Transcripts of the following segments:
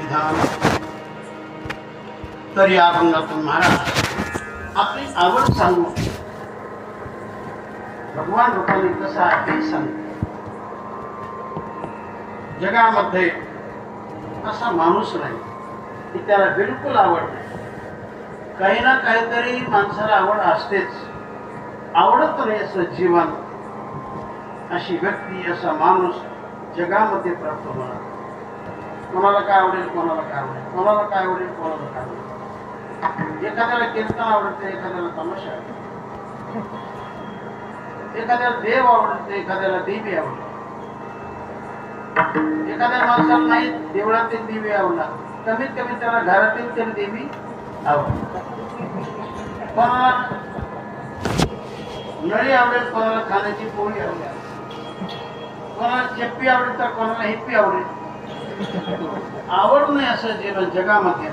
विधान. तर या अभंगातून महाराज आपली आवड सांगू, भगवान रूपाने कसा आहे ते सांगू. जगामध्ये असा माणूस नाही की त्याला बिलकुल आवड नाही. काही ना काहीतरी माणसाला आवड असतेच. आवडत नाही असं जीवन, अशी व्यक्ती, असा माणूस जगामध्ये प्राप्त होणार. कोणाला काय आवडेल, कोणाला काय आवडेल, कोणाला काय आवडेल, कोणाला काय आवडेल. एखाद्याला कीर्तन आवडते, एखाद्याला तमाशा आवडते, एखाद्याला देव आवडते, एखाद्याला देवी आवडते. एखाद्या माणसाला नाही देवळातील देवी आवडणार, कमीत कमी त्याला घरातील तरी देवी आवडते. कोणाला नळी आवडेल, कोणाला खाण्याची पोळी आवडेल, कोणाला चप्पी आवडेल तर कोणाला हिप्पी आवडेल. आवड नाही असं जीवन जगामध्ये.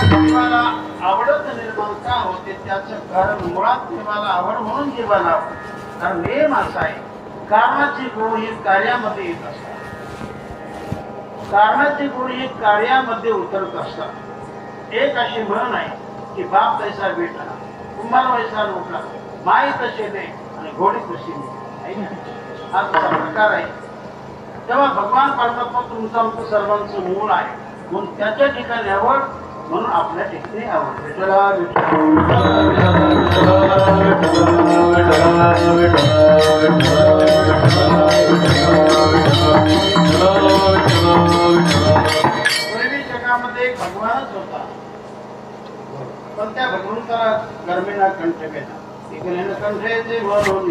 जीवाला आवडत निर्माण का होते त्याचं कारण मुळात जीवाला आवड म्हणून जीवाला आवड. कारण हे माणसं आहे कारणाची गुण ही कार्यामध्ये येत असतात. कारणाची गुण ही कार्यामध्ये उतरत असतात. एक अशी म्हण आहे की बाप तैसा बेटा, कुंभार वैसा नोकरा, माई तसे दे आणि घोडी तशी नाही. हा तसा प्रकार आहे. तेव्हा भगवान परमात्मा तुमचं आमचं सर्वांचं मूळ आहे म्हणून त्याच्या ठिकाणी आवड, म्हणून आपल्या ठिकाणी आवड. पूर्वी जगामध्ये एक भगवानच होता, पण त्या भगवंताला गर्मीना कंठ भेदा. इकडे कंठेचे म्हणून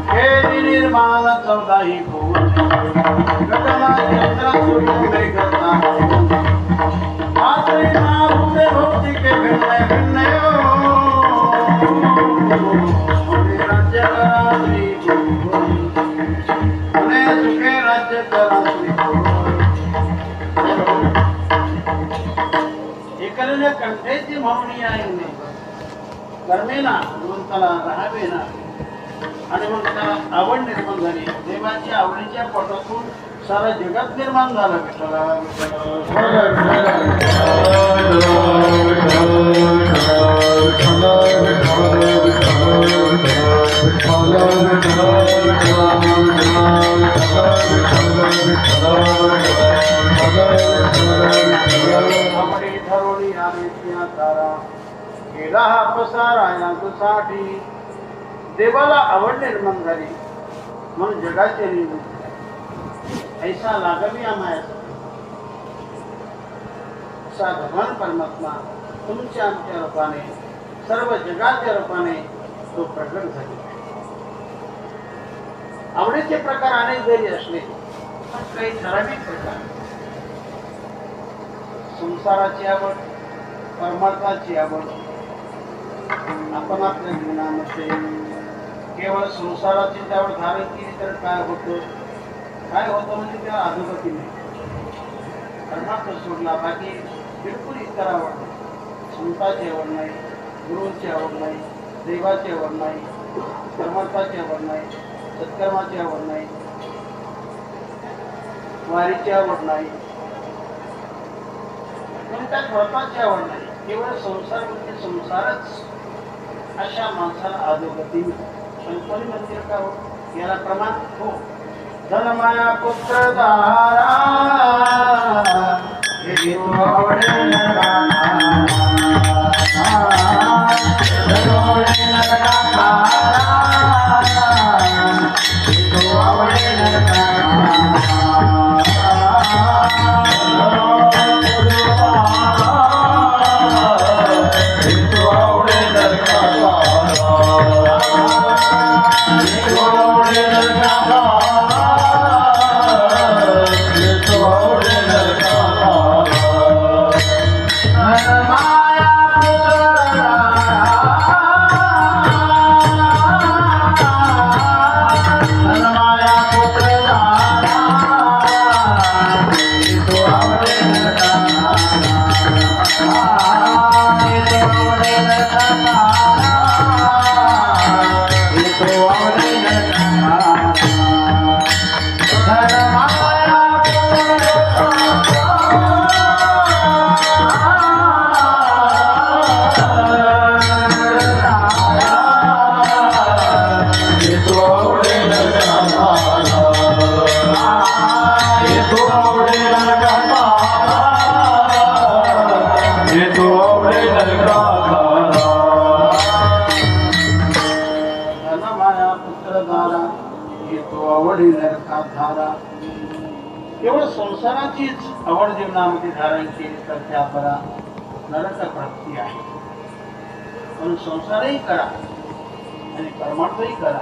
हे निर्माण 14 ही भुवन गगना चंद्र सूर्य मेघता आत्रे नाभूते भौतिके भिन्न भिन्न राज्य करात्री पुणे सुखे राज्य करात्री. इकडे कंठेची म्हणून आहे कर्मेना भगवंताला राहावे ना, आणि मग त्याला आवड निर्माण झाली. देवाच्या आवडीच्या पोटातून सारा जगात निर्माण झालं. साठी देवाला आवड निर्माण झाली म्हणून जगाचे निर्मिती ऐसा लागवी आम्हाला. असा भगवान परमात्मा तुमच्या आमच्या रूपाने, सर्व जगाच्या रूपाने तो प्रकट झाले. आवडीचे प्रकार अनेक जरी असले पण काही ठराविक प्रकार. संसाराची आवड, परमार्थाची आवड. आपण आपल्या जीवनामध्ये केवळ संसाराची आवड धारण केली तर काय होतं? काय होतं म्हणजे त्याला अधोगती नाही. परमार्थ सोडला बाकी बिलकुल इतर आवड नाही. संताची आवड नाही, गुरूंची आवड नाही, देवाची आवड नाही, परमार्थाची आवड नाही, सत्कर्माची आवड नाही, वारीची आवड नाही, कोणत्या स्वतःची आवड नाही. केवळ संसार म्हणजे संसारच. अशा माणसाला अधोगती पण कोणी म्हणतील का हो याला प्रमाण हो. धनमाया पुत्र दारा केवळ संसाराचीच आवड जीवनामध्ये धारण केली तर त्याला नरक प्राप्ती आहे. पण संसारही करा आणि परमार्थही करा.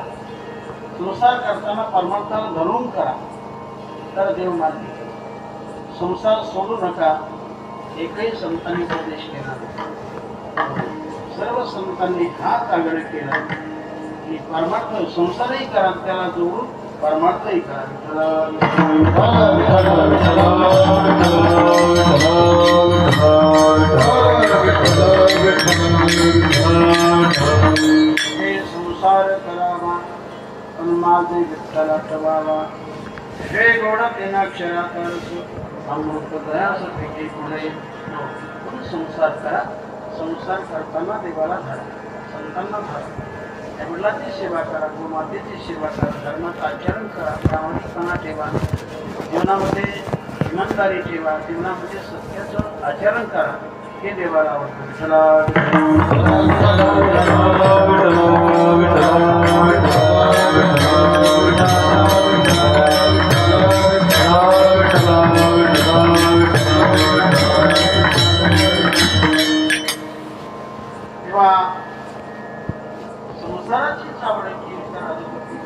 संसार करताना परमार्थाला धरून करा तर देव मान्य. संसार सोडू नका एकही संतांनी उपदेश केला नाही. सर्व संतांनी हात आग्रह केला की परमार्थ संसारही करा त्याला जोडून परमार्थही करा. हे संसार करावा पण माझे विठ्ठला ठेवावा. हे गोड दिनाक्षरात अमृत दयास पिके पुढे. संसार करा. संसार करताना देवाला धरा, संतांना धरा, वडिलांची सेवा करा, गोमातेची सेवा करा, धर्माचं आचरण करा, प्रामाणिकपणा ठेवा, जीवनामध्ये इमानदारी ठेवा, जीवनामध्ये सत्याचं आचरण करा. हे देवाला आवडतं. तेव्हा संसाराचीच आवड केली तर अधिपती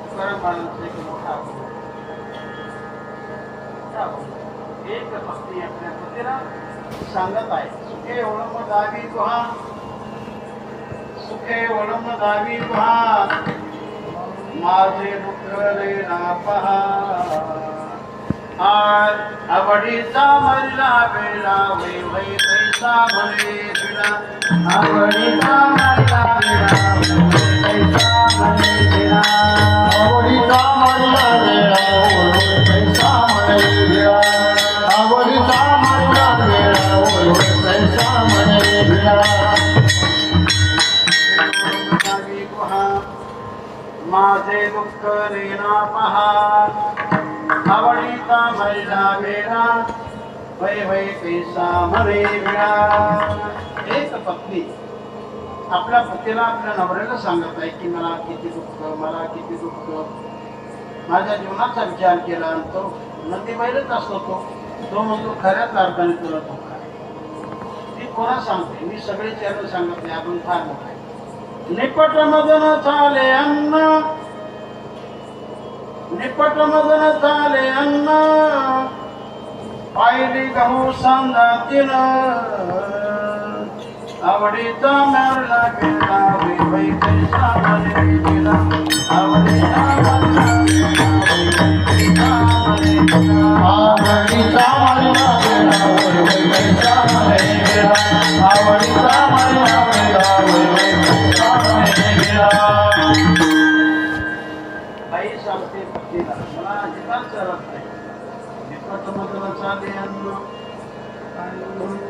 तुकाराम महाराजांचा एक मोठा एक पत्नी आपल्या पतीला सांगत आहे. सुखे ओळम दावी गुहा, सुखे ओळम दावी गुहा, माझे दुःख रे ना पहा. आवडीचा मरला वेळा वै वै पैसा म्हणे बिना. आवडीचा मरला वेळा वै पैसा म्हणे बिना. आवडीचा मरला वेळा वै पैसा म्हणे बिना. आवडीचा मरला वेळा वै पैसा म्हणे बिना. माझे दुःख रे ना पहा. आवडीचा मरला वेळा वै वै पैसा म्हणे बिना. एक पत्नी आपल्या पतीला आपल्या नवऱ्याला सांगत आहे की मला किती दुःख, मला किती दुःख. माझ्या जीवनाचा विचार केला आणि तो नदी बैलच असतो. तो म्हणतो खऱ्याच अर्थाने तुला दुःख आहे. ती कोणा सांगते? मी सगळे चरण सांगत नाही, आपण फार मोठा आहे. निपट मदन चाले अन्न, निपट मदन चाले अन्न, पायली गहू सांगातील. आवडीचा मरला गेला वै वै पैसा म्हणे बिना. आवडीचा मरला गेला वै वै पैसा म्हणे बिना. आवडीचा मरला गेला वै वै पैसा म्हणे बिना. आवडीचा मरला गेला वै वै पैसा म्हणे बिना. बाई सांगते पतीला, मला अजिबात चालत नाही. निपट मधून चाले अन्न,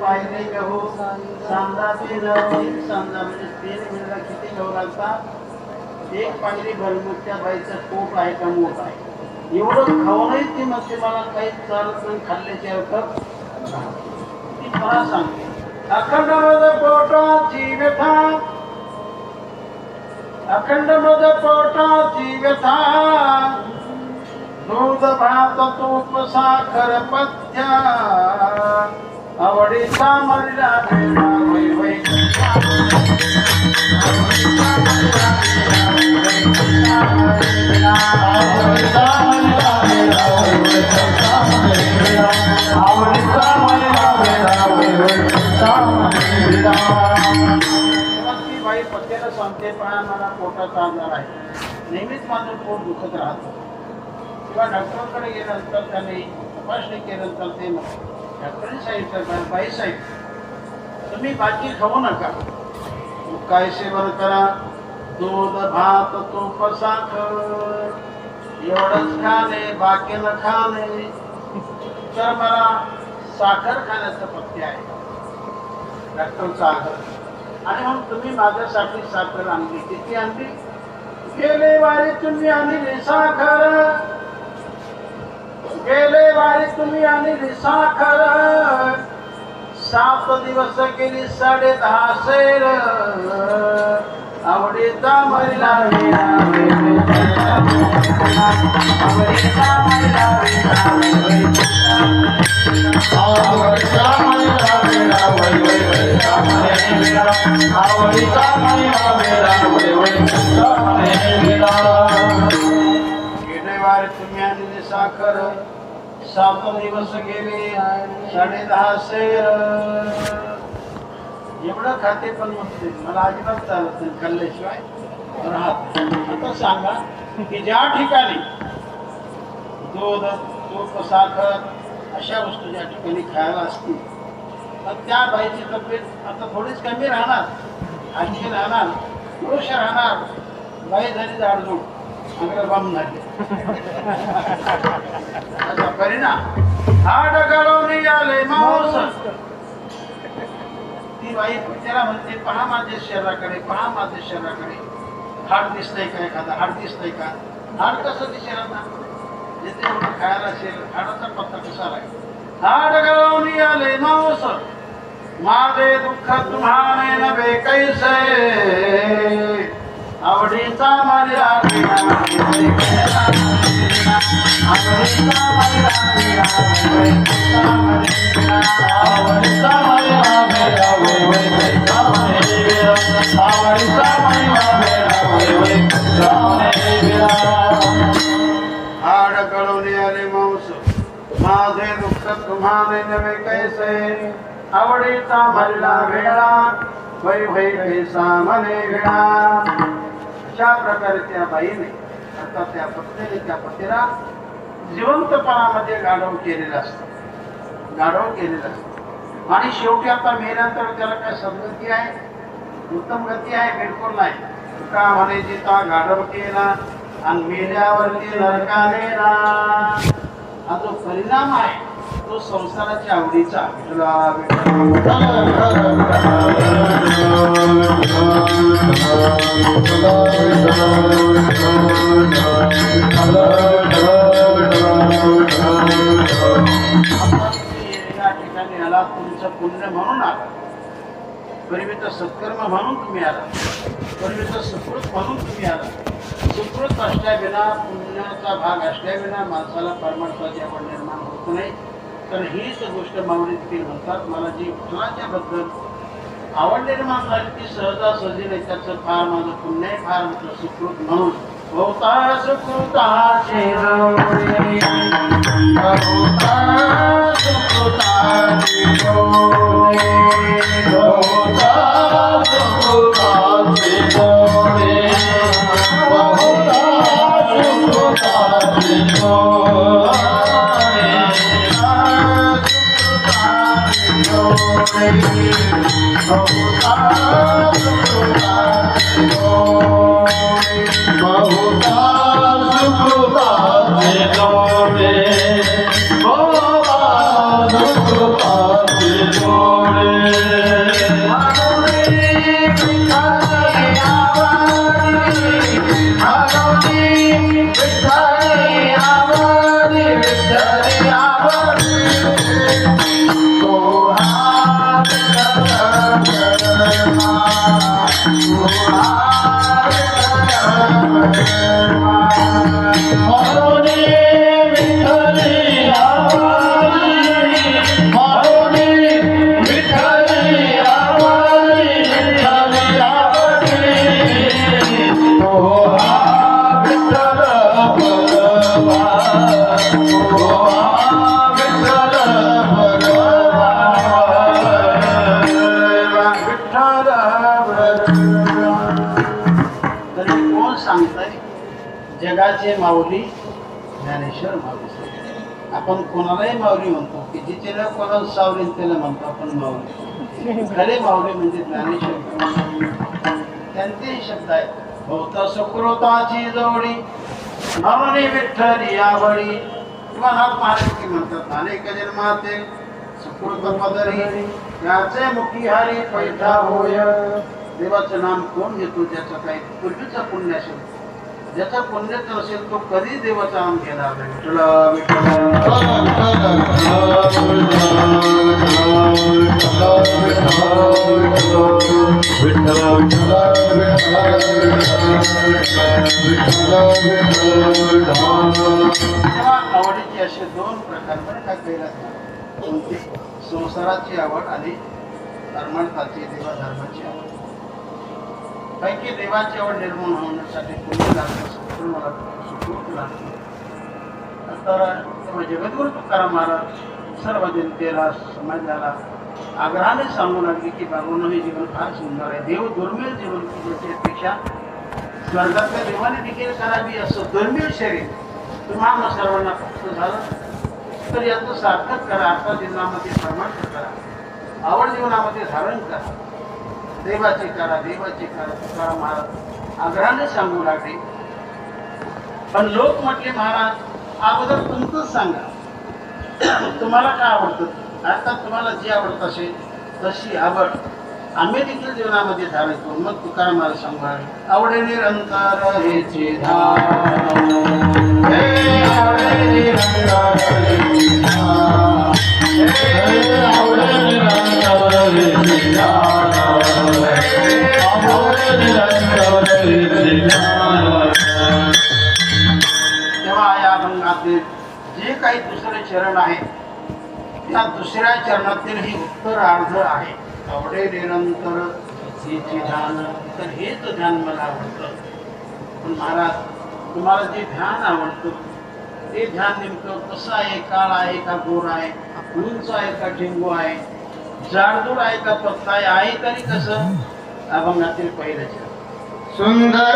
पायले गहू सांजा तीन. सांजा म्हणजे 3 मिळाला किती गहू लागतात? एक पायरी भरपूर. त्या बाईचं पोट आहे का मोठ आहे? एवढं खाऊनही ती म्हणते मला काही चालत नाही, खाल्ल्याची अर्थात ती मला सांगते. अखंड मध पोटाची व्यथा, अखंड मध पोटाची व्यथा, दूध भात तूप साखर पथ्या. आवडीचा मरला वेळा वै वै पैसा. आवडीचा मरला वेळा वै वै पैसा म्हणे बिना. आवडीचा मरला वेळा वै वै पैसा म्हणे बिना. आवडीचा मरला वेळा वै वै पैसा म्हणे बिना. ती बाई पत्याला सांगते, पहा मला पोटाचा आजार आहे, नेहमीच माझं पोट दुखत राहतं. किंवा डॉक्टरांकडे गेल्यानंतर त्याने तपासणी केल्यानंतर ते डॉक्टरांनी सांगितलं, बाई साहेब तुम्ही बाकी खाऊ नका. काय सेवन करा? दूध भात तूप साखर एवढंच खाणे, बाकी न खाणे. तर मला साखर खाण्याचं पथ्य आहे, डॉक्टरचा आग्रह. आणि मग तुम्ही माझ्यासाठी साखर आणली. किती आणली? गेले वारी तुम्ही आणली साखर, गेले वारी तुम्ही आणली साखर. 7 दिवस गेली 10.5 सेर. आवडीचा महिला विना आवडीचा महिला विना आवडीचा महिला विना आवडीचा महिला विना. गेले वारी तुम्ही आणली साखर, 7 दिवस गेले 10.5 सेर. एवढं खाते पण म्हणते मला अजिबात चालत नाही, खाल्ल्याशिवाय राहत. आता सांगा की ज्या ठिकाणी दूध तूप साखर अशा वस्तू ज्या ठिकाणी खायला असतील तर त्या बाईची तब्येत आता थोडीच कमी राहणार, आणखी राहणार, पुरुष राहणार. बाई झाली जाडजूड, अग्रबाम झाली. असा परिणाम हाड गळवणी आले मांस. ती बाई त्याला म्हणते पहा माझ्या शरीराकडे, पहा माझ्या शरीराकडे. हाड दिसतंय का? एखादा हाड दिसतंय का? हाड कसं दिसेल आता? जिथे खायला असेल हाडाचा पत्ता कसा लागेल? हाड गळवणी आले मांस, माझे दुःख तुम्हाने नव्हे कैसे. आवडीचा मला आवडीचा हाड गळवणी आले मांस, माझे दुःख तुम्हाने नव्हे कैसे. आवडीचा मला वेळा वै वै कैसा मने वेळा. अशा प्रकारे त्या बाईने अर्थात त्या पत्नीने त्या पतीला जिवंतपणामध्ये गाढव केलेलं असतं, गाढव केलेलं असतं. आणि शेवटी आता मेल्यानंतर त्याला काय सद्गती आहे, उत्तम गती आहे? बिलकुल नाही. का म्हणे जिता गाढव केला आणि मेल्यावरती नरकाने ना. हा जो परिणाम आहे तो संसाराच्या आवडीचा. या ठिकाणी आला, तुमचं पुण्य म्हणून आला, परिमित सत्कर्म म्हणून तुम्ही आला, परिमित सुकृत म्हणून तुम्ही आला. सुकृत असल्याविना, पुण्याचा भाग असल्याविना माणसाला परमार्थाची आवड निर्माण होत नाही. तर हीच गोष्ट माऊलीतील म्हणतात. मला जी विठ्ठलाच्या बद्दल आवड निर्माण झाली ती सहजासहजी नाही, त्याचं फार माझं पुण्य आहे, फार माझं सुकृत म्हणून. होता सुकृताचे डोळे, होता सुकृताचे डोळे, होता सुकृताचे डोळे, होता सुकृताचे डोळे. जगाचे माऊली ज्ञानेश्वर माऊली. आपण कोणालाही माऊली म्हणतो, की जिथे कोणाला सावरेल त्याला म्हणतो आपण माऊली. खरे माऊली म्हणजे ज्ञानेश्वर, त्यांचेही शब्द आहेत. भोवता सुकृताची जोडी म्हणून विठ्ठली आवडी. नाथ महाराज म्हणतात, अनेक जन्मातील सुकृत पदरी त्याचे मुखी हरी पैठा होय. देवाचं नाम कोण घेतो ज्याचं काही पूर्वीचं पुण्य असेल, ज्याचा पुण्यच नसेल तो कधी देवाचं नाम घेणार नाही. आवडीचे असे दोन प्रकार पण काय कोणती? संसाराची आवड आणि धर्मार्थाची, देवा धर्माची आवड. पैकी देवाची आवड निर्माण होण्यासाठी पुण्य लागतं, मला सुखरूप लागतं. तर जगद्गुरु तुकाराम महाराज सर्व जनतेला, समाजाला आग्रहाने सांगू लागले की बाबांनो, हे जीवन फार सुंदर आहे. देव दुर्मिळ जीवन त्यापेक्षा स्वर्गातल्या देवाने देखील करावी असं दुर्मिळ शरीर तुम्हाला सर्वांना फक्त झालं तर याचं सार्थक करा. आता जीवनामध्ये प्रमाणित करा, आवड जीवनामध्ये धारण करा, देवाची करा, देवाची करा. तुकाराम महाराज आग्रहाने सांगू लागले. पण लोक म्हटले, महाराज अगोदर तुमचंच सांगा, तुम्हाला काय आवडतं. आता तुम्हाला जी आवडत असेल तशी आवड आम्ही देखील जीवनामध्ये धारण करू. मग तुकाराम महाराज सांगू लागले, आवडे निरंतर हेचे धाम, आवडे निरंतर हेचे धाम, आवडे निरंतर हेचे धाम, आवडे निरंतर हेचे धाम. तेव्हा या अभंगातील जे काही दुसरे चरण आहे त्या दुसऱ्या चरणातील ही उत्तरार्ध आहे. आवडे निरंतर हेचे ध्यान. तर हेच ध्यान मला आवडतं. पण महाराज, तुम्हाला जे ध्यान आवडतं ते ध्यान नेमकं कसं आहे? काळ आहे का गोर आहे? उंच आहे का ढिंगू आहे? जाडजूड आहे का पत्ता आहे तरी कसं? अभंगातील पहिलं चरण. सुंदर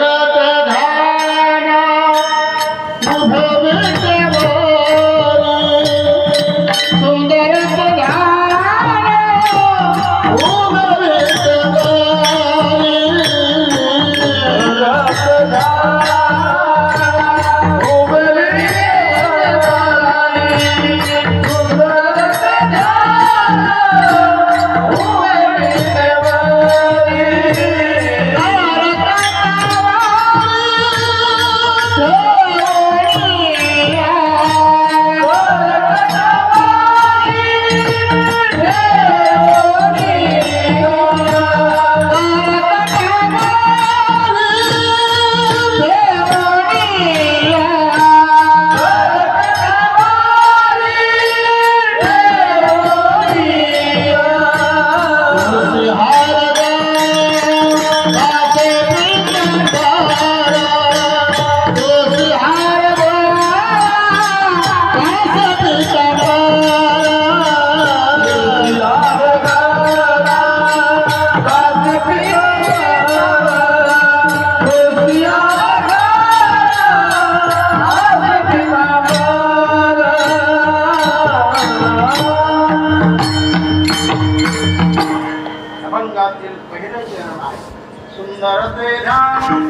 सुंदर ते ध्यान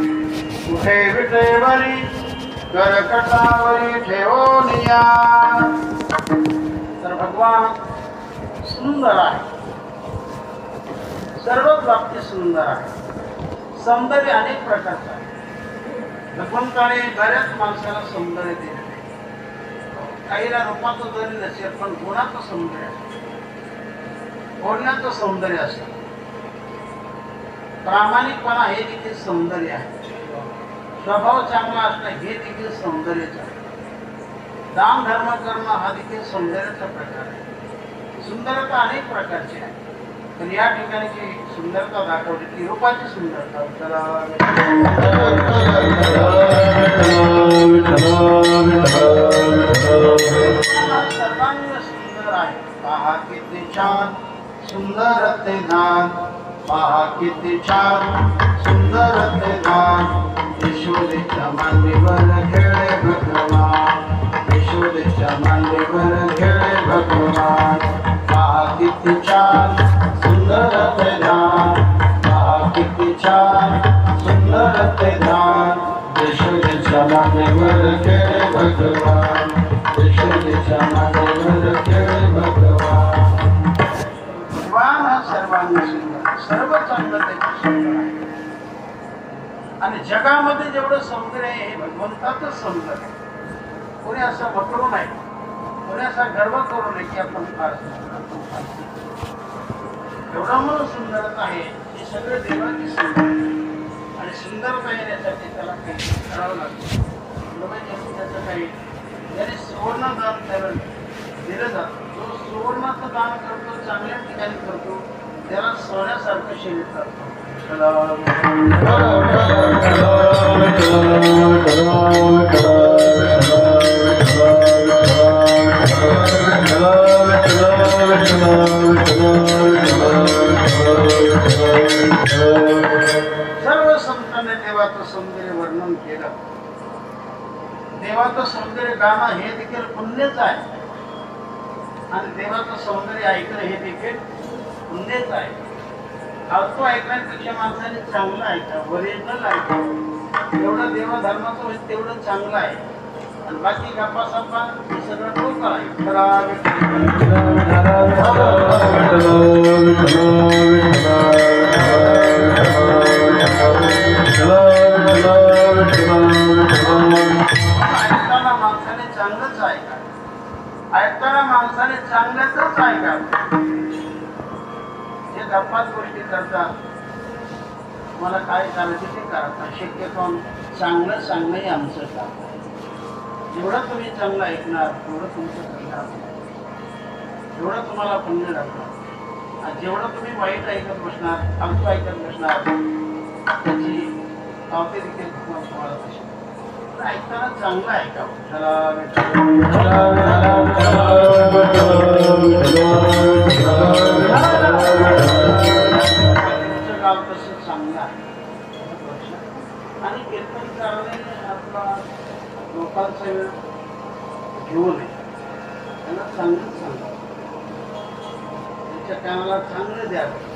कुठे विटेवरी करकटावरी ठेवोनिया. तर भगवान सुंदर आहे, सर्वच बाबतीत सुंदर आहे. सौंदर्य अनेक प्रकारचं आहे. भगवंताने बऱ्याच माणसाला सौंदर्य दिले. काहीला रूपाचं जरी नसेल पण गुणाचं सौंदर्य असतं, बोलण्याचं सौंदर्य असतं, प्रामाणिकपणा हे देखील सौंदर्य आहे. स्वभाव चांगला असणं हे देखील सौंदर्यच आहे. दान धर्म करणं हा देखील सौंदर्याचा प्रकार आहे. सुंदरता अनेक प्रकारची आहे, पण या ठिकाणी जी सुंदरता दाखवली ती रूपाची सुंदरता. सर्वांग सुंदर आहे. पहा किती छान सुंदर ते ध्यान, पहा किती छान सुंदर ते ध्यान. यशोदेच्या मांडीवर खेळे भगवान, यशोदेच्या मांडीवर खेळे भगवान. पहा किती छान सुंदर छान सुंदर ते ध्यान यशोदेच्या मागेवर खेळे भगवान यशोदेच्या मागेवर खेळे भगवान भगवान हा सर्वांनी सुंदर सर्व चांगलं त्याचं सुंदर आहे आणि जगामध्ये जेवढं सौंदर्य आहे हे भगवंताचंच सौंदर्य आहे कोणी असं वकरू नाही कोणी असा गर्व करू नये की आपण फार एवढं म्हणून सुंदरता आहे ही सगळं देवाची सुंदर आणि सुंदरता येण्यासाठी त्याला काही करावं लागतं त्याचं काही ज्याने सुवर्ण दान त्याला दिलं जातं जो सुवर्णाचं दान करतो चांगल्या ठिकाणी करतो त्याला सोन्यासारखं शरीर करतो सर्व संतांनी देवाचं सौंदर्य वर्णन केलं देवाचं सौंदर्य गाणं हे देखील पुण्यच आहे आणि देवाचं सौंदर्य ऐकणं हे देखील पुण्यच आहे फालतू ऐकण्यापेक्षा माणसाने चांगलं ऐकावं ओरिजिनल ऐकावं एवढं देवधर्माचं होईल तेवढं चांगलं आहे आणि बाकी गप्पा सप्पा हे सगळं ठोकं आहे ऐकताना माणसाने चांगलंच ऐका ऐकताना माणसाने चांगलंच ऐका जे गप्पाच गोष्टी करतात मला काय करायचं ते करतात शक्यतो चांगलं सांगणंही आमचं काम जेवढं तुम्ही चांगलं ऐकणार तेवढं तुमचं कल्याण जेवढं तुम्हाला पुण्य लागणार आणि जेवढं तुम्ही वाईट ऐकत बसणार फालतू ऐकत बसणार त्याची पावते देखील तुम्हाला तशी ऐकताना चांगलं ऐकावं गाव तसं चांगलं आहे आणि कीर्तनकाराने आपला लोकांचा वेळ घेऊ नये त्यांना चांगलं सांगावं त्यांच्या कानाला चांगलं द्यावं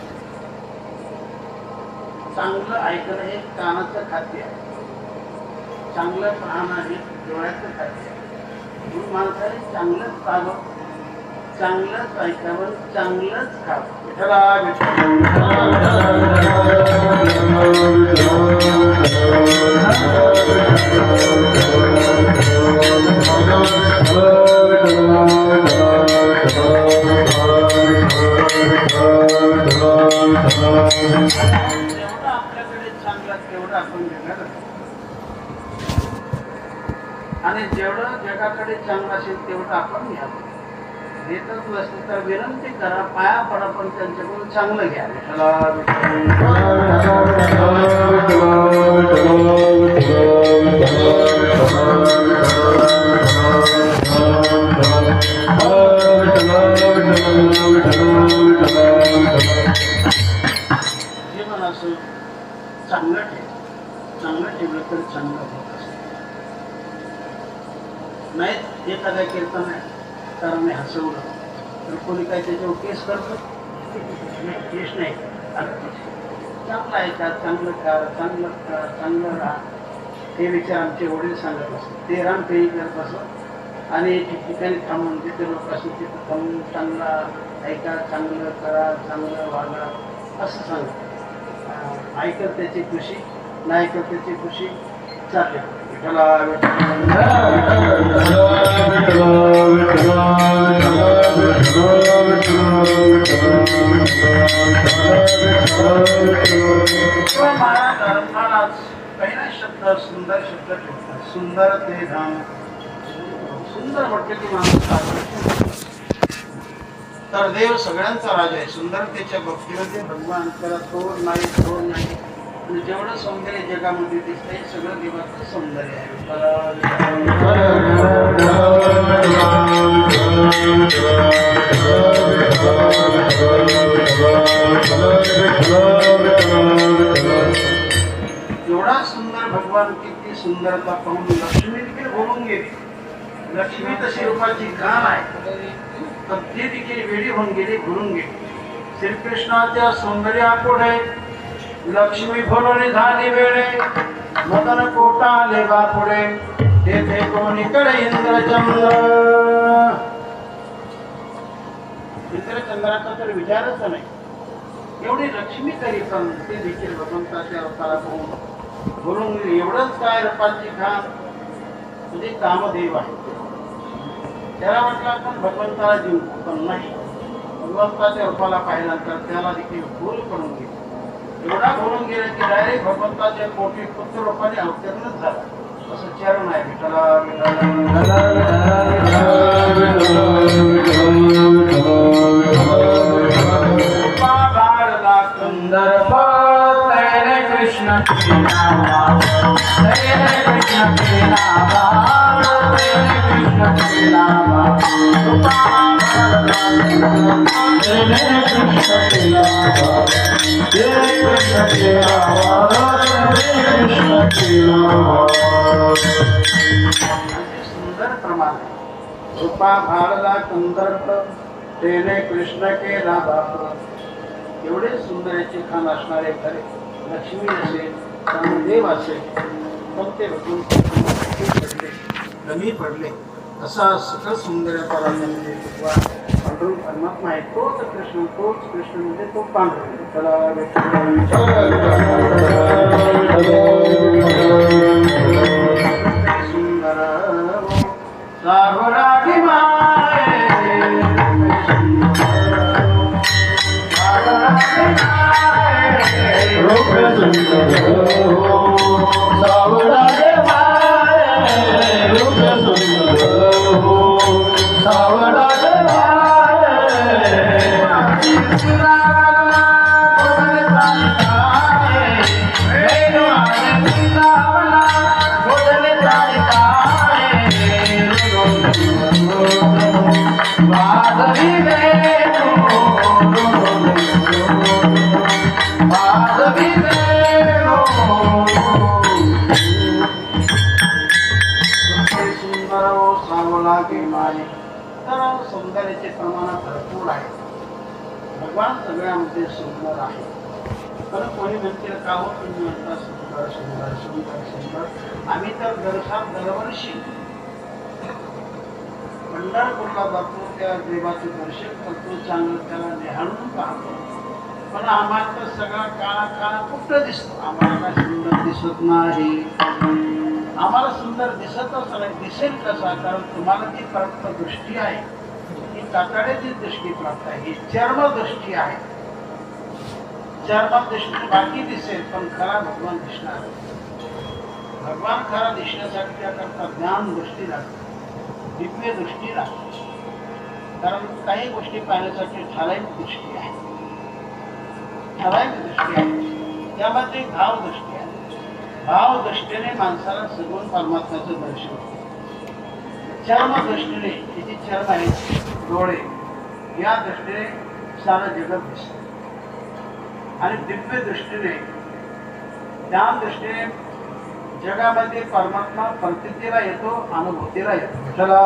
चांगलं ऐकणं हे कानाचं खाद्य आहे चांगलं पाहणं हे डोळ्याचं खाद्य आहे म्हणून माणसाने चांगलंच पाहावं चांगलंच ऐकावं चांगलंच खावं जेवढं आपल्याकडे चांगलं तेवढं आपण घेणार आणि जेवढं जगाकडे चांगलं असेल तेवढं आपण घ्यावं देतच नसते तर विनंती करा पाया पडा पण त्यांच्याकडून चांगलं घ्या जीवन असं चांगलं ठेवलं तर चांगलं होत असतं नाही एखाद्या कीर्तन कारण मी हसवलं तर कोणी काय त्याच्यावर केस करतं केस नाही चांगलं ऐका चांगलं करा चांगलं राहा हे विचार आमचे वडील सांगत असतात ते रामपेही करत असत आणि ठिकठिकाणी थांबून जिथे लोक असतात तिथं थांबून चांगला ऐका चांगलं करा चांगलं वागा असं सांगतात ऐकत त्याची खुशी नाही ऐकत त्याची खुशी चालते पहिला शब्द सुंदर शब्द ठेवतात सुंदर ते धाम सुंदर म्हटलं की माणूस तर देव सगळ्यांचा राजा आहे सुंदरतेच्या बाबतीमध्ये भगवान त्याला तोड नाही आणि जेवढं सौंदर्य जगामध्ये दिसतंय सगळं देवाचं सौंदर्य आहे एवढा सुंदर भगवान किती सुंदरता पाहून लक्ष्मी देखील बोलून गेली लक्ष्मी तशी रूपाची घाण आहे तर ती देखील वेळी होऊन गेली भरून गेली श्रीकृष्णाच्या सौंदर्यापुढे लक्ष्मी फुलून झाली वेळे मदन कोटा आले बापुडे तेथे कोणीकडे इंद्रचंद्र इंद्रचंद्राचा तर विचारच नाही. एवढी लक्ष्मी तरी पण ते देखील भगवंताच्या अवतारात होऊन बोलून एवढंच काय रपाची खान म्हणजे कामदेव आहे. त्याला म्हटलं आपण भगवंताला जीव पण नाही. भगवंताच्या रूपाला पाहिल्यानंतर त्याला देखील भूल करून गेली. एवढा बोलून गेला की डायरेक्ट भगवंताच्या पोटी पुत्र रूपाने अवतरणच झाला. असं चरण आहे विठ्ठला कंदर्प तैरे कृष्ण के नाम तैरे कृष्ण के नाम तैरे कृष्ण के नाम तैरे कृष्ण के नाम तैरे कृष्ण के नाम तैरे कृष्ण के नाम. सुंदर प्रमाण रूपा भारला कंदर्प तेने कृष्ण के नाम. एवढे सुंदर याचे खान असणारे खरे लक्ष्मी असेल कामदेव असेल पण ते पडले कमी पडले असा सकल सुंदर परामध्ये पांडुरंग परमात्मा आहे. तोच कृष्ण म्हणजे तो पांडुरंग. सुंदर सावरागी माय सौंदर्याचे प्रमाण भरपूर आहे. भगवान सगळ्यामध्ये सुंदर आहे. पण कोणी म्हणतील का हो तुम्ही म्हणता सुंदर सुंदर सुंदर सुंदर. आम्ही तर दरवर्षी पंढरपूरला जातो त्या देवाचे दर्शन करतो चांगलं त्याला निहाळून पाहतो. पण आम्हाला तर सगळा काळा कुठं दिसतो. आम्हाला सुंदर दिसत नाही. आम्हाला सुंदर दिसतच नाही. दिसेल कसा कारण तुम्हाला ती प्राप्त दृष्टी आहे ही कातड्याची दृष्टी प्राप्त आहे. ही चर्मदृष्टी आहे. चर्मदृष्टी बाकी दिसेल पण खरा भगवान दिसणार. भगवान खरा दिसण्यासाठी त्याकरता ज्ञान दृष्टी लागते दिव्य दृष्टी लागते. कारण काही गोष्टी पाहण्यासाठी ठराविक दृष्टी आहे. ठराविक दृष्टी आहे त्यामध्ये भाव दृष्टी आहे. भाव दृष्टीने माणसाला सगुण परमात्म्याचं दर्शन होतं. चर्म दृष्टीने तिची चर्म आहे डोळे या दृष्टीने सारं जगत दिसतं. आणि दिव्य दृष्टीने त्या दृष्टीने जगामध्ये परमात्मा प्रतीतीला येतो अनुभूतीला येतो. चला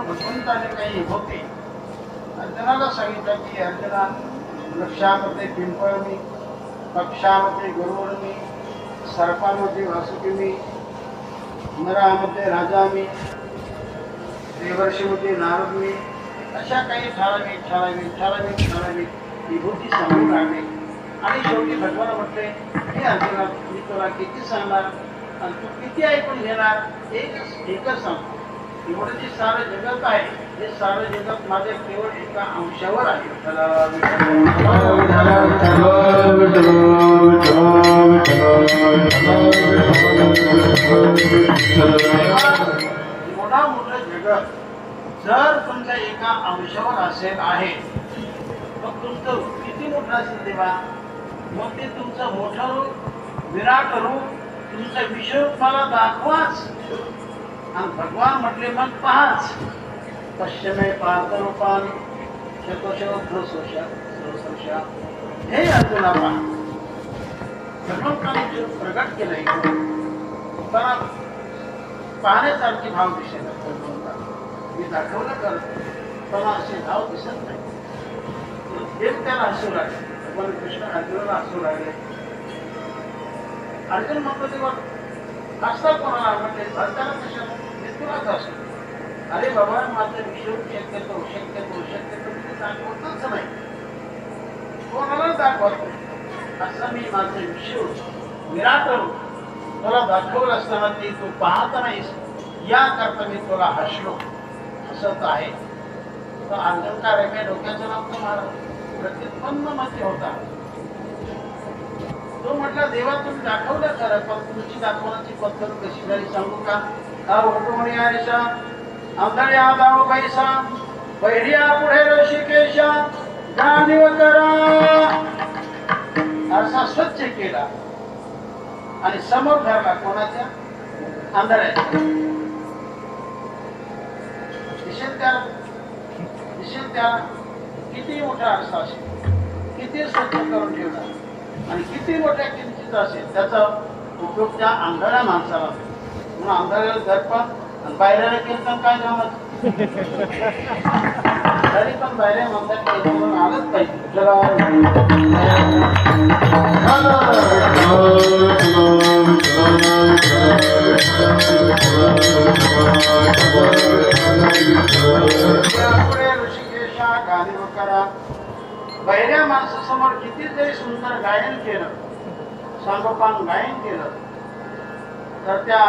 भगवंताने काही होते. अर्जुनाला सांगितलं की अर्जुना वृक्षामध्ये पिंपळ मी पक्षामध्ये गरुड मी सर्पामध्ये वासुकी मी नरामध्ये राजा मी देवर्षीमध्ये नारद मी अशा काही ठराविक विभूती सांगून राहणे. आणि शेवटी भगवान म्हटले हे अर्जुना मी तुला किती सांगणार आणि तू किती ऐकून घेणार एकच सांगतो. एवढं जे सारं जगत आहे हे सारं जगत माझ्या केवळ एका अंशावर आहे. मोठा मोठं जगत जर तुमच्या एका अंशावर असेल आहे मग तुमचं किती मोठं असेल तेव्हा मग ते तुमचं मोठं रूप विराट रूप तुमचं विश्वरूप मला दाखवाच. आणि भगवान म्हटले मग पाहाच. पश्चिमे पार्थ रूपाने हे अर्जुना पहा, भगवंताने जे प्रगट केलंय त्याला पाहण्यासारखे भाव दिसेल. मी दाखवलं करत त्याला असे भाव दिसत नाही. एक त्याला हसू लागले. भगवान कृष्ण अर्जुनाला हसू लागले. अर्जुन म्हणतो तेव्हा हसता कोणाला आवडते? भरताना कशाला? मी तुलाच असतो. अरे बाबा, माझं विषय शक्यतो मी दाखवतच नाही, कोणाला दाखवत नाही. असं मी माझं विषय विराट तुला दाखवलं असताना ते तू पाहत नाहीस, याकरता मी तुला हसलो. हसत आहे तर अर्जुन का रे मी डोक्याचं नाव तुम्हाला प्रतिपन्न मध्ये होता. तो म्हटला देवा तुम्ही दाखवलं खरं, पण तुमची दाखवण्याची पद्धत कशी झाली सांगू का? म्हणे आरिषा आंधळ्या दाव पैसा बैरिया पुढे ऋषिकेशा जाणीव करा. असा स्वच्छ केला आणि समोर धरला. कोणाच्या? आंधळ्याच्या. दिसेल त्या किती मोठा आरसा असेल, किती स्वच्छ करून ठेवला आणि किती मोठ्या किमतीचा असेल, त्याचा उपयोग त्या आंधळ्या माणसाला होतो. म्हणून आंधळ्याला दर्पण आणि बाहेरला कीर्तन काय जमत? तरी पण बाहेर म्हणतात कीर्तन आलंच पाहिजे. ऋषिकेशा गाणी करा. बहिऱ्या माणसासमोर किती जरी सुंदर गायन केलं, सांगोपांग गायन केलं, तर त्या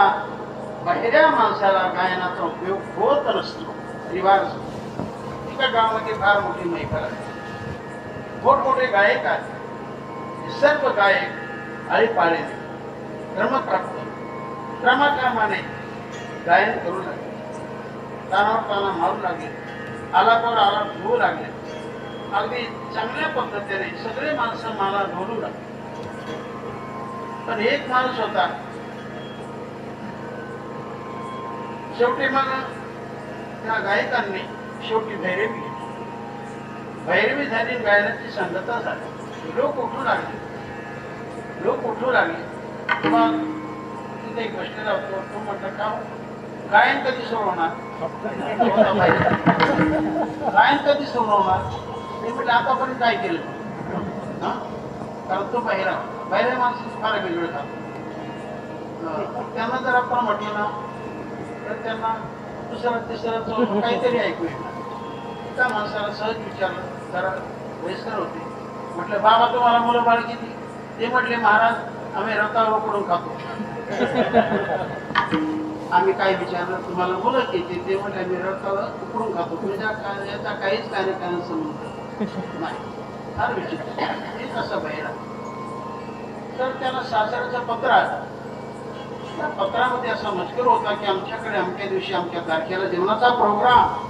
बहिऱ्या माणसाला गायनाचा उपयोग होत नसतो. रिवाज एका गावामध्ये फार मोठी मैफल आहे. मोठमोठे गायक आहेत. सर्व गायक आळीपाळीने क्रमप्राप्त क्रमाक्रमाने गायन करू लागले. तानावर ताना मारू लागले, आलापावर आला होऊ लागले. अगदी चांगल्या पद्धतीने सगळे माणसं मला ढोलू लागले. पण एक माणूस होता, शेवटी मग त्या गायकांनी शेवटी भैरवी घेतली. भैरवी झाली, गायनाची संगता झाली. लोक उठू लागले. मग तिथे एक बसलेला होतो. तो म्हटलं का गायन कधी सुरू होणार? गायन कधी सुरू होणार? मी म्हटलं आतापर्यंत काय केलं? कारण तो बाहेर माणसाचं फार वेगळं काम. त्यांना जर आपण म्हटलं ना तर त्यांना दुसरा तिसरा काहीतरी ऐकू येणार. त्या माणसाला सहज विचारलं, जरा वयस्कर होते. म्हटलं बाबा तुम्हाला मुलं बाळ किती? ते म्हटले महाराज आम्ही रताळ उकडून खातो. आम्ही काय विचारलं तुम्हाला मुलं किती? ते म्हटले आम्ही रताळ उकडून खातो. तुझ्या याचा काहीच कार्यकारण संबंध नाही. फार विचित्र. हे कसं बाहेर? तर त्याला सासऱ्याचं पत्र आलं. त्या पत्रामध्ये असा मजकूर होता की आमच्याकडे अमक्या दिवशी अमक्या तारखेला जेवणाचा प्रोग्राम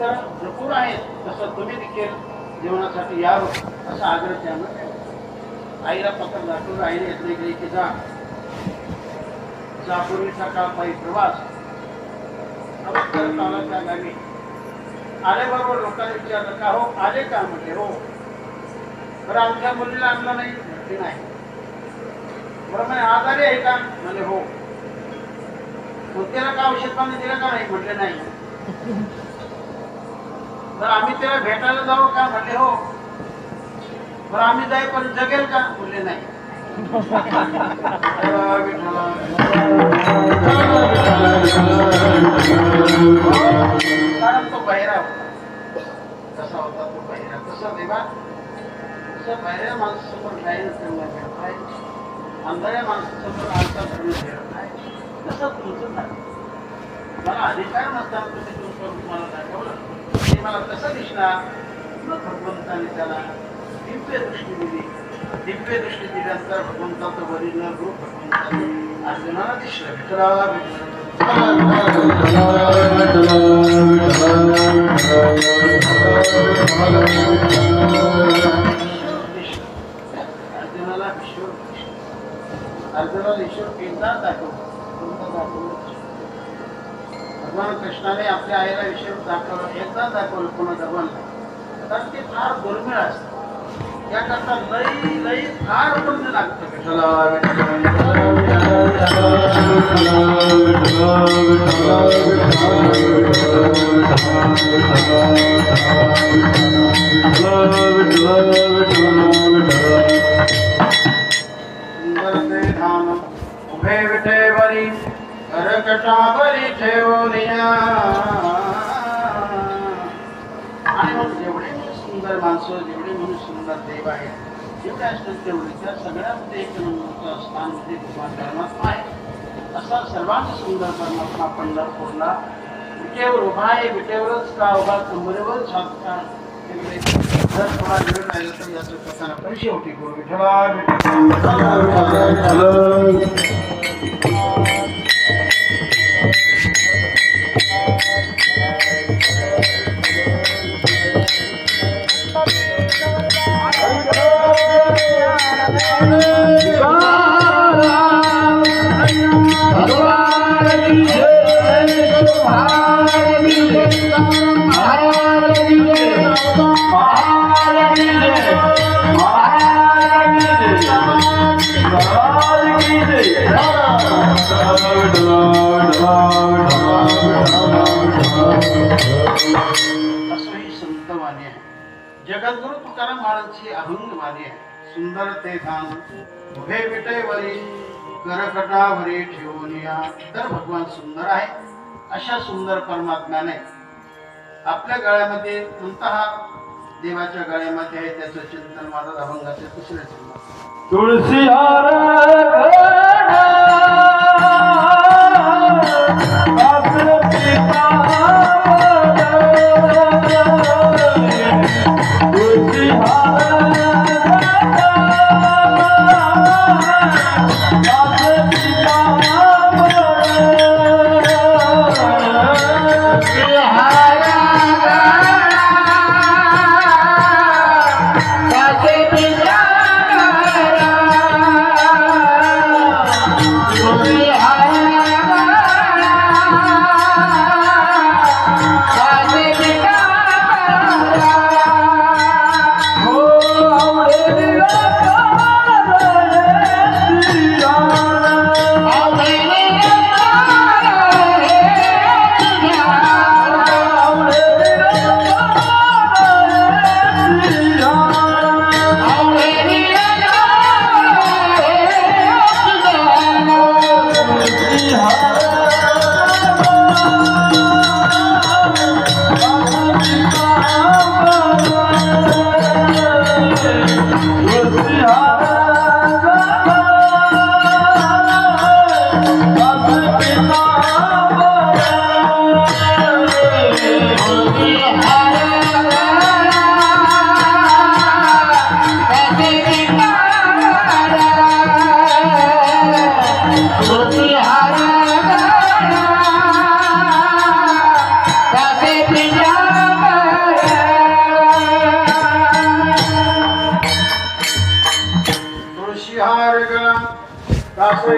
तर भरपूर आहे, तसं तुम्ही देखील जेवणासाठी यावं असा आग्रह त्यानं केला. आईला पत्र दाखवलं. आईने घेतले गेले की जा पूर्वीचा काळ पायी प्रवास करत आला. त्या गावी आल्याबरोबर लोकांनी विचारलं का हो आले का? म्हटले हो. बरं आमच्या मुलीला आणलं नाही? म्हटले नाही. बरं म्हणे आजारी आहे का? म्हणजे हो. मग त्याला का औषध पाणी दिलं का? नाही. म्हटले नाही. बरं आम्ही त्याला भेटायला जाऊ का? म्हटले हो. बरं आम्ही जाईपर्यंत जगेल का? बोलले नाही. कारण तो बहिरा होता. कसा होता तो बहिरा? कसा देवा? तसं बहिऱ्या माणसासमोर गायन करणं भेटत आहे, आंधळ्या माणसासमोर आरसा करणं भेटत आहे. तसं तुमचं नाही. मला अधिकार नसताना तुम्ही तुमचं मला दाखवलं, ते मला कसं दिसणार? मग भगवंताने त्याला दिव्य दृष्टी दिली. दिव्य दृष्टी दिल्यानंतर भगवंताचं वरील रूप भगवंताने अर्जुनाला दिसलं. विठ्ठलाला भेटलं. अर्जुनाला ईश्वर दिसलं. अर्जुनाला ईश्वर एकदा दाखवलं, भगवान कृष्णाने आपल्या आईला विषय दाखवलं, एकदा दाखवलं, पुन्हा डबल नाही, कारण ते फार दुर्मिळ असतं. याकरता लई लई फार पुण्य लागतं. सुंदर ते धाम उभे विठेवरी करकटावरी ठेवूनिया. आणि मग जेवढे सुंदर माणसं, जेवढे म्हणून सुंदर देव आहेत, जेवढे असतील तेवढे त्या सगळ्यामध्ये एक नंबरचं स्थान म्हणजे भगवान परमात्मा आहे. असा सर्वात सुंदर परमात्मा पंढरपूरला विटेवर उभा आहे. विटेवरच का उभा, कंबरेवर छापता. जर थोडा वेळ राहिला तर याचं कथाना पण शेवटी करू. विठ्ठला असंही संतवाणी आहे. जगद्गुरु तुकाराम महाराजांची अभंगवाणी आहे. सुंदर ते धाम उभे विटेवरी करकटावरी ठेवूनिया. तर भगवान सुंदर आहे. अशा सुंदर परमात्म्याने आपल्या गळ्यामध्ये कोणता देवाच्या गळ्यामध्ये आहे त्याचं चिंतन माझं अभंगाचे दुसरे चिंतन. तुळसी हार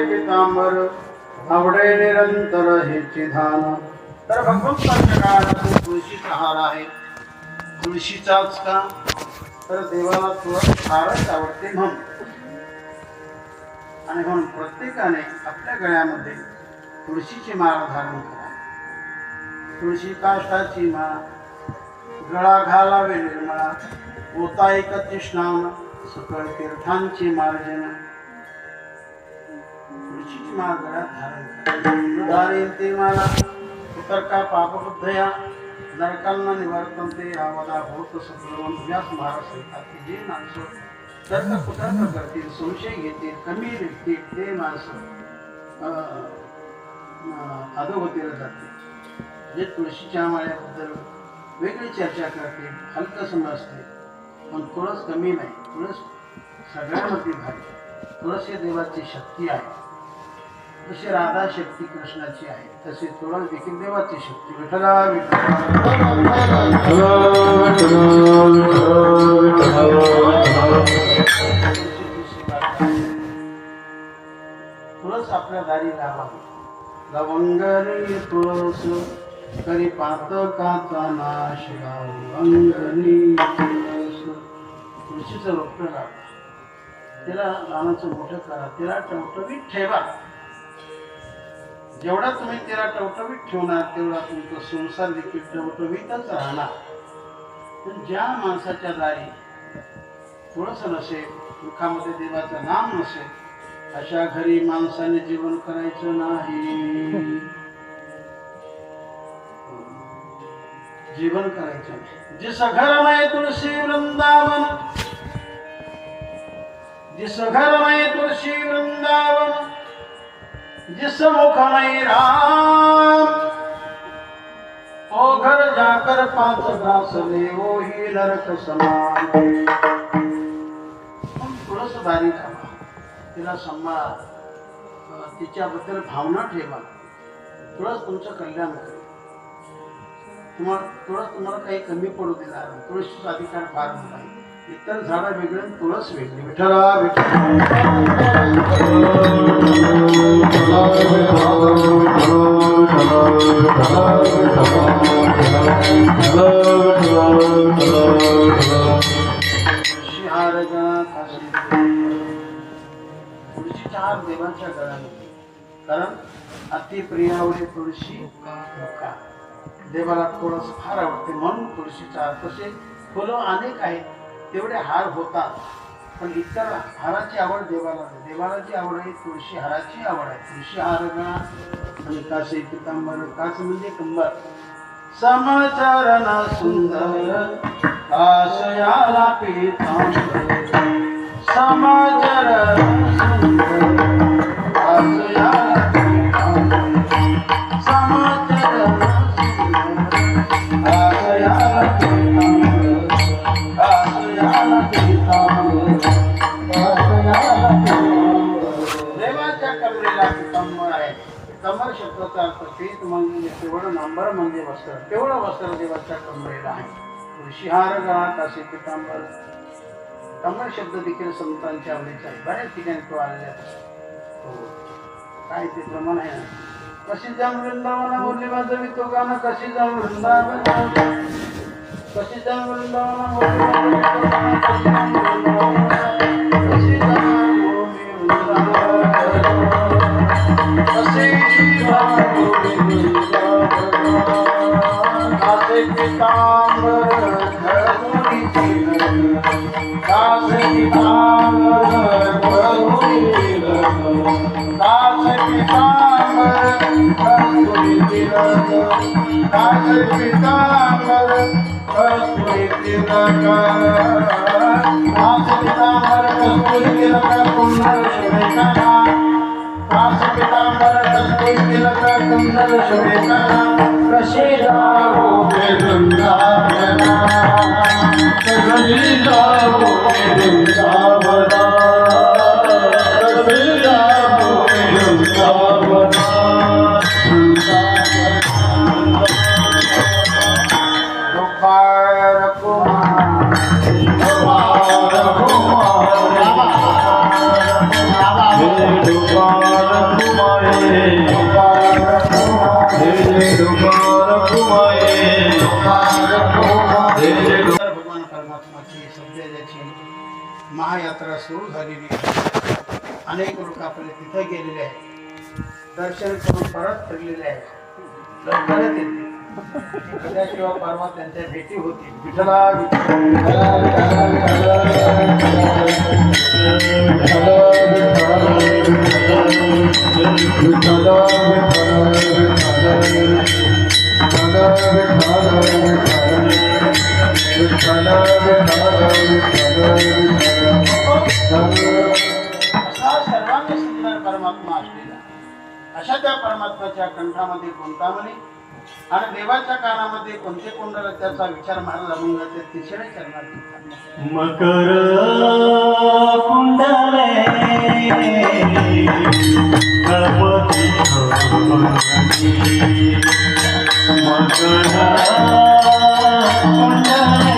पितांबर आवडे निरंतर हेची धान. तर भगवंताच्या काळात तुळशीचा हार आहे. तुळशीचाच का, तर देवाला तुळस फारच आवडते म्हणून. आणि म्हणून प्रत्येकाने आपल्या गळ्यामध्ये तुळशीची माळ धारण करा. तुळशी काष्टाची माळ, गळा घालावे निर्मळा, ओता एकती स्नान, सकळ तीर्थांची मार्जन. तुळशीची माळ गळ्यात धारण करा. ते माला उतरका पापबुद्धया नरकांना निवर्तनते रावदा होत सद्गुण. व्यास महाराज सांगतात की जे माणसं तर्क कुतर्क करतील, संशय घेतील, कमी लेखतील, ते माणसं अधोगतीला जातील. जे तुळशीच्या माळ्याबद्दल वेगळी चर्चा करतील, हलकं समजते, पण तुळस कमी नाही. तुळस सगळ्यामध्ये भारी. तुळस ही देवाची शक्ती आहे. जशी राधा शक्ती कृष्णाची आहे, तशी तुळस देखील देवाची शक्ती. विठ्ठला तुळस आपल्या दारी लावावी. लवंगरी तुळस करी पातकाचा नाश गाऊ अंगणी तुळशीचं रोपटं लावा, तिला लहानाचं मोठं करा, तिला टवटवीत ठेवा. जेवढा तुम्ही तिला टवटवीत ठेवणार तेवढा तुमचा संसार देखील टवटवीतच राहणार. पण ज्या माणसाच्या दारी तुळस नसेल, मुखामध्ये देवाचं नाम नसेल, अशा घरी माणसाने जीवन करायचं नाही. जीवन करायचं नाही. जिस घर में तुलसी वृंदावन, जिस घर में तुलसी वृंदावन, जिस मुख में राम, ओ घर जाकर 5 घास ले वो ही नरक समान. तुळस बारी खावा, तिला सांभाळा, तिच्याबद्दल भावना ठेवा. तुळस तुमचं कल्याण करेल. तुळस तुम्हाला काही कमी पडू देणार. तुळशीचा अधिकार फार मोठा आहे. इतर झाडं वेगळे, तुळस वेगळी. विठ्ठला विठ्ठल तुळशीच्या हार देवांच्या गळ्यामध्ये, कारण अति प्रियावरी तुळशी मुखा. देवाला तुळस फार आवडते म्हणून तुळशीचा हार. तसे फुलं अनेक आहेत, तेवढे हार होतात, पण इतर हाराची आवड देवाला नाही. देवाला जी आवड आहे तुळशी हाराची आवड आहे. तुळशी हार गळा आणि कासे पितांबर. कास म्हणजे कंबर. समचरण सुंदर काशयाला पितांबर, समचरण सुंदर काशयाला पितांबर, समचरण देवाच्या कमरेला पितांबर आहे. पितांबर शब्दाचा अर्थ पीत म्हणजे तेवढं, नंबर म्हणजे वस्त्र. तेवढं वस्त्र देवाच्या कमरेला आहे. तुळशी हार गळा कासे पितांबर. पितांबर शब्द देखील संतांच्या आवडीचा आहे. बऱ्याच ठिकाणी तो आलेला आहे. काय ते प्रमाण आहे. कशी जाऊन वृंदावनावरली वाजवी तो गाणं. कशी जाऊन वृंदावन, कशी जाऊन वृंदावनावरली वाजवी तो गाणं. कशी जाऊन भूमी वृंदावन, कशी जाऊन भूमी वृंदावन. कासे पितांबर घरुणी तिलक, कासे पितांबर घरुणी तिलक, कासे पितांबर कस्तुरी तिलक, कासे पितांबर कस्तुरी तिलक, कासे पितांबर कस्तुरी तिलक कुंडल शोभिकला, कासे पितांबर कस्तुरी तिलक कुंडल शोभिकला. कशी जाऊ वृंदावना, कशी जाऊ वृंदावना, कशी जाऊ वृंदावना. दुपार कुमार, दुपार कुमार, भगवान परमात्माची सध्याची महायात्रा सुरू झालेली आहे. अनेक लोक आपले तिथे गेलेले आहेत, दर्शन करून परत फिरलेले आहेत. लवकरच येते कदा किंवा परवा त्यांच्या भेटी होतील. विठ्ठला सर्वांग सुंदर परमात्मा असलेला अशा त्या परमात्म्याच्या कंठामध्ये कोणता म्हणे आणि देवाच्या कानामध्ये कोणते कुंडल, त्याचा विचार महाराज अभंगाचे 300 चरणात मकर कुंडले गणपती मकर कुंडले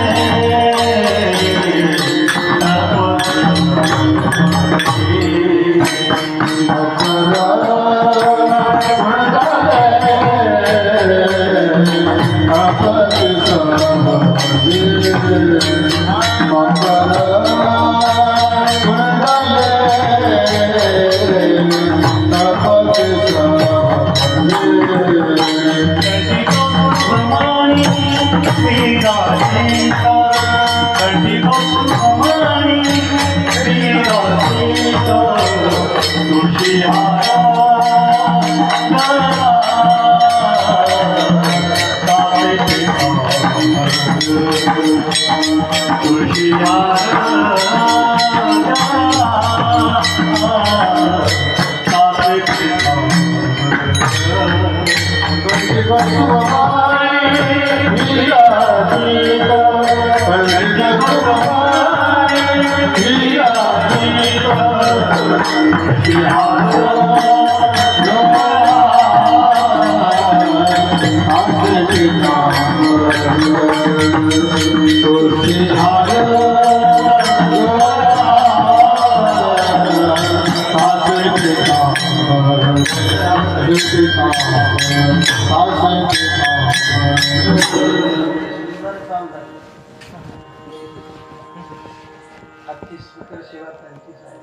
आजची स्पीकर सेवा त्यांचीच आहे.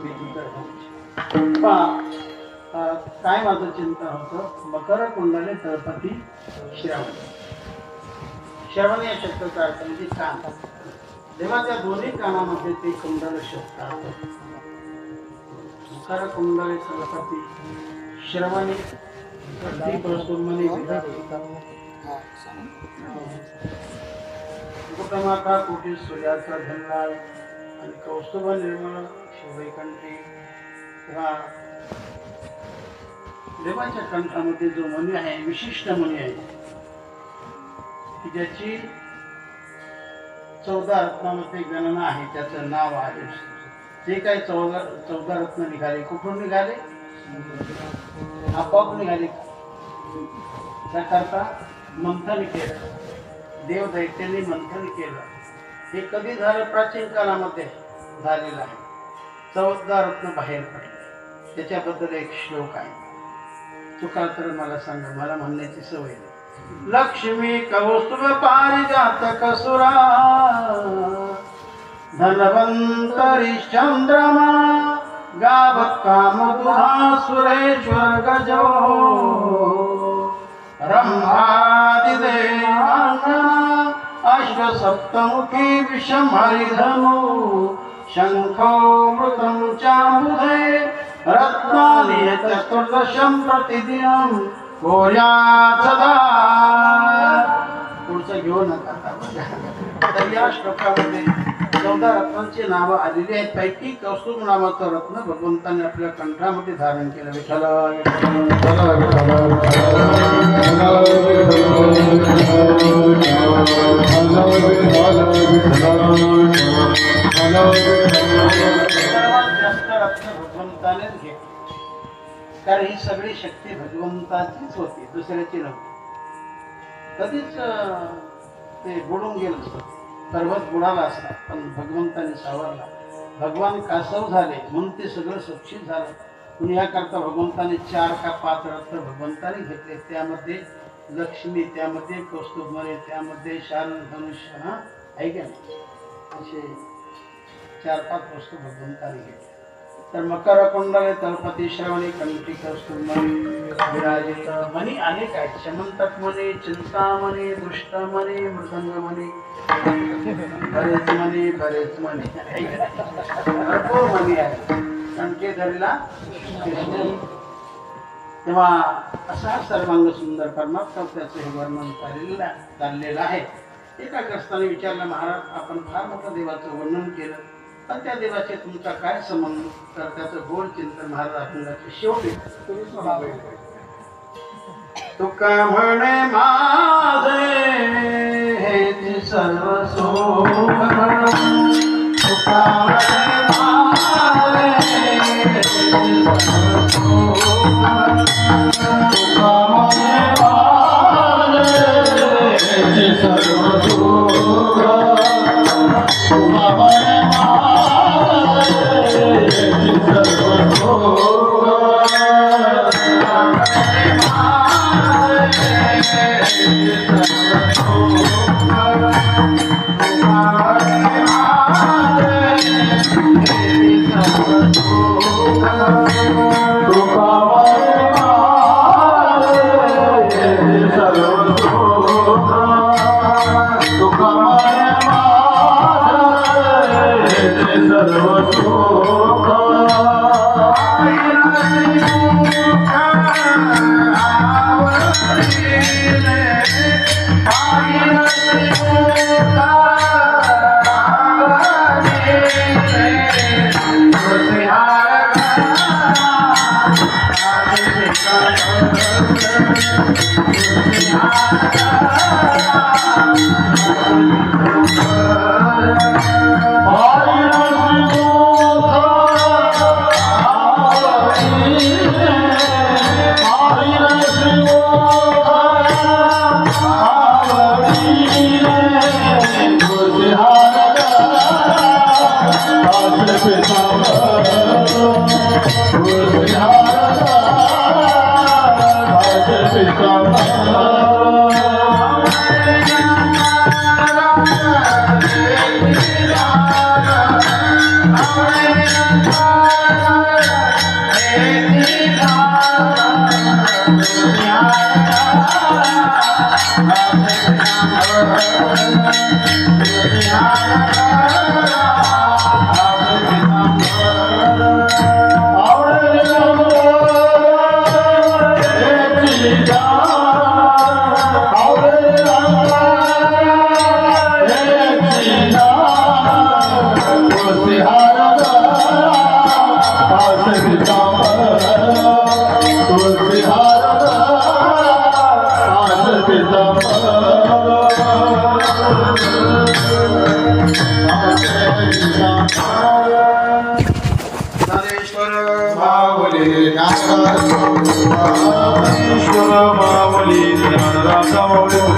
मी तिथं पहा, काय माझं चिंतन होतं, मकर कुंडले तळपती श्रावण. श्रवण या शब्दाचा अर्थ म्हणजे कान. देवाच्या दोन्ही कानामध्ये ते कुंडल शोधतात. मकर कुंडले तळपती श्रवणी कुटुंबाचा कोटी सूर्याचा धनलाल आणि कौस्तुभ निर्मळ शिवैकंठी. तेव्हा देवाच्या कंठामध्ये जो मणी आहे, विशिष्ट मणी आहे की ज्याची 14 रत्नामध्ये गणना आहे, त्याचं नाव आहे. जे काही 14 रत्न निघाले, कुठून निघाले? आपोआप निघाले. त्याकरता मंथन केलं, देव दैत्यांनी मंथन केलं. हे कधी झालं? प्राचीन काळामध्ये झालेलं आहे. 14 रत्न बाहेर पडले. त्याच्याबद्दल एक श्लोक आहे. चुका तर मला सांगा, मला म्हणण्याची सवय नाही. लक्ष्मी कौस्तुभ पारिजात कसुरा धनवंतरी चंद्रमा गावत कामदुहा सुरेश्वर गजो रंभादिदेवांगना अश्वसप्तमुखी विषमहरिधनु शंखो मृतं चाम्बुधे रत्नानि चतुर्दशं प्रतिदिनं कोर्यात् सदा. पुढचं घेऊ नका. तर या श्लोकामध्ये 14 रत्नांची नावं आलेली आहेत. पैकी कौस्तुभ नावाचं रत्न भगवंताने आपल्या कंठामध्ये धारण केलं. विठ्ठल जास्त रत्न भगवंतानेच घेतली, कारण ही सगळी शक्ती भगवंताचीच होती, दुसऱ्याची नव्हती. कधीच ते बुडून गेलं असतं, पर्वत बुडाला असता, पण भगवंताने सावरला. भगवान कासव झाले म्हणून ते सगळं सुरक्षित झालं. म्हणून याकरता भगवंताने 4 का 5 रत्न भगवंताने घेतले. त्यामध्ये लक्ष्मी, त्यामध्ये कौस्तुभमणी, त्यामध्ये शाल धनुष्य, आहे का नाही, असे 4-5 वस्तू भगवंताने घेतल्या. तर मकर कुंडले तळपती श्रवणी कंठी कौस्तुभमणी विराजित. मणी अनेक आहेत. शमंतक मणी, चिंतामणी, दृष्टमणी, मृदंगमणी, बरेच मणी भरपूर मणी आहेत. कणकेधरीला कृष्ण. तेव्हा असा सर्वांग सुंदर परमात्मा, त्याचं हे वर्णन चाललेलं आहे. एका ग्रस्ताने विचारलं, महाराज आपण फार मोठं देवाचं वर्णन केलं, पण त्या देवाचे तुमचा काय संबंध? तर त्याचं गोड चिंतन महाराज आपल्याला शेवटी तुका म्हणे माझे हे सर्व सोम तुका म्हणे माझे तुका म्हणे माझे सर्व सोम तुका म्हणे सर्व सुख ज्ञानदाता माऊली